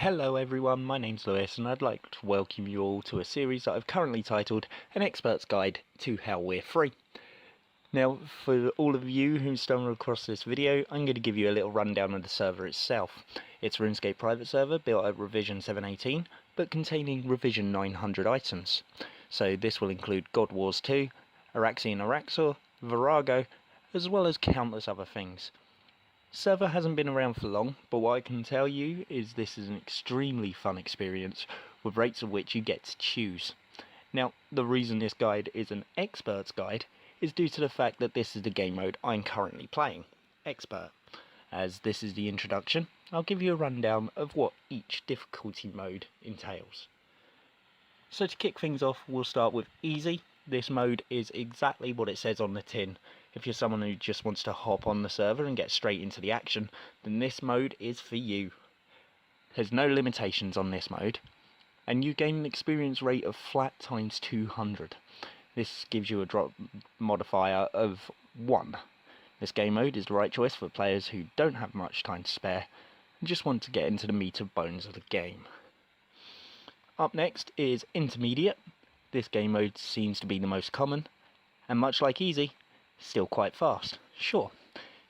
Hello everyone, my name's Lewis and I'd like to welcome you all to a series that I've currently titled An Expert's Guide to Helwyr Free. Now, for all of you who stumbled across this video, I'm going to give you a little rundown of the server itself. It's a Runescape private server built at revision 7.18, but containing revision 900 items. So this will include God Wars 2, Araxian Araxor, Virago, as well as countless other things. Server hasn't been around for long, but what I can tell you is this is an extremely fun experience, with rates of which you get to choose. Now, the reason this guide is an expert's guide is due to the fact that this is the game mode I'm currently playing, Expert. As this is the introduction, I'll give you a rundown of what each difficulty mode entails. So to kick things off, we'll start with Easy. This mode is exactly what it says on the tin. If you're someone who just wants to hop on the server and get straight into the action, then this mode is for you. There's no limitations on this mode, and you gain an experience rate of flat times 200. This gives you a drop modifier of 1. This game mode is the right choice for players who don't have much time to spare and just want to get into the meat and bones of the game. Up next is Intermediate. This game mode seems to be the most common, and much like Easy, still quite fast. Sure,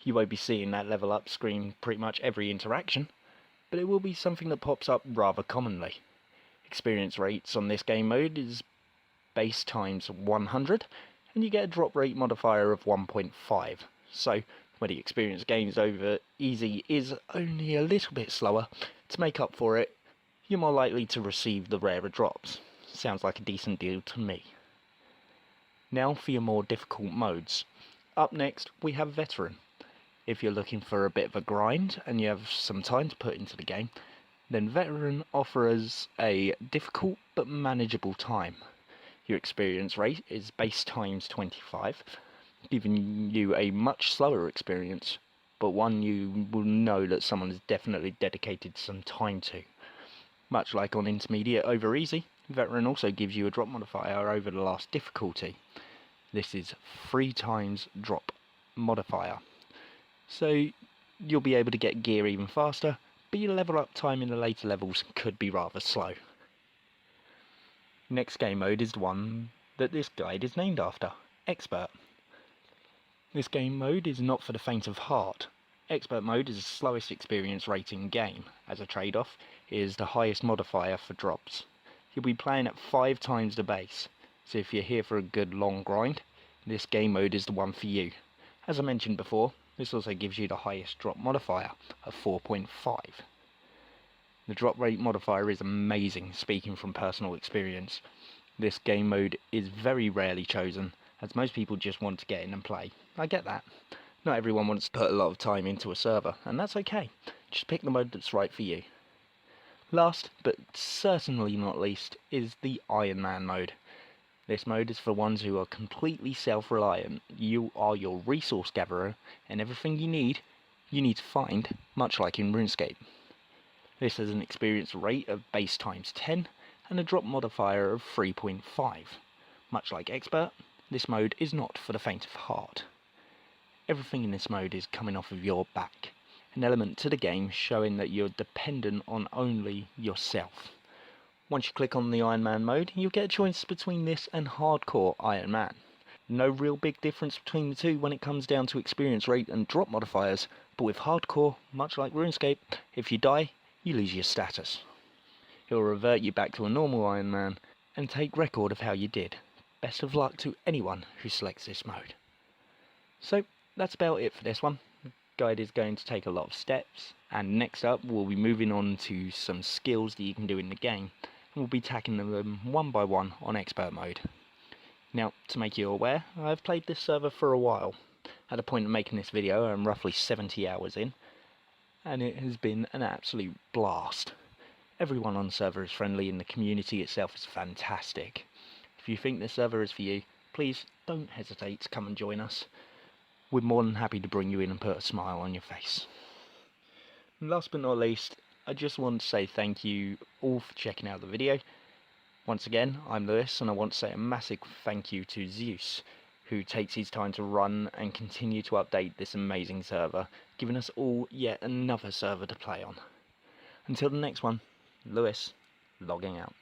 you won't be seeing that level up screen pretty much every interaction, but it will be something that pops up rather commonly. Experience rates on this game mode is base times 100, and you get a drop rate modifier of 1.5. So when the experience gains over Easy is only a little bit slower, to make up for it, you're more likely to receive the rarer drops. Sounds like a decent deal to me. Now for your more difficult modes. Up next we have Veteran. If you're looking for a bit of a grind and you have some time to put into the game, then Veteran offers a difficult but manageable time. Your experience rate is base times 25, giving you a much slower experience, but one you will know that someone has definitely dedicated some time to. Much like on Intermediate over Easy, Veteran also gives you a drop modifier over the last difficulty. This is 3 times drop modifier. So you'll be able to get gear even faster, but your level up time in the later levels could be rather slow. Next game mode is the one that this guide is named after, Expert. This game mode is not for the faint of heart. Expert mode is the slowest experience rate in game. As a trade-off, it is the highest modifier for drops. You'll be playing at 5 times the base, so if you're here for a good long grind, this game mode is the one for you. As I mentioned before, this also gives you the highest drop modifier of 4.5. The drop rate modifier is amazing, speaking from personal experience. This game mode is very rarely chosen, as most people just want to get in and play. I get that. Not everyone wants to put a lot of time into a server, and that's okay. Just pick the mode that's right for you. Last, but certainly not least, is the Iron Man mode. This mode is for ones who are completely self-reliant. You are your resource gatherer, and everything you need to find, much like in Runescape. This has an experience rate of base times 10, and a drop modifier of 3.5. Much like Expert, this mode is not for the faint of heart. Everything in this mode is coming off of your back, an element to the game showing that you're dependent on only yourself. Once you click on the Iron Man mode, you'll get a choice between this and Hardcore Iron Man. No real big difference between the two when it comes down to experience rate and drop modifiers, but with Hardcore, much like RuneScape, if you die, you lose your status. It will revert you back to a normal Iron Man and take record of how you did. Best of luck to anyone who selects this mode. So that's about it for this one. The guide is going to take a lot of steps, and next up we'll be moving on to some skills that you can do in the game, and we'll be tackling them one by one on Expert mode. Now, to make you aware, I've played this server for a while. At the point of making this video, I'm roughly 70 hours in, and it has been an absolute blast. Everyone on the server is friendly and the community itself is fantastic. If you think this server is for you, please don't hesitate to come and join us. We're more than happy to bring you in and put a smile on your face. And last but not least, I just want to say thank you all for checking out the video. Once again, I'm Lewis, and I want to say a massive thank you to Zeus, who takes his time to run and continue to update this amazing server, giving us all yet another server to play on. Until the next one, Lewis, logging out.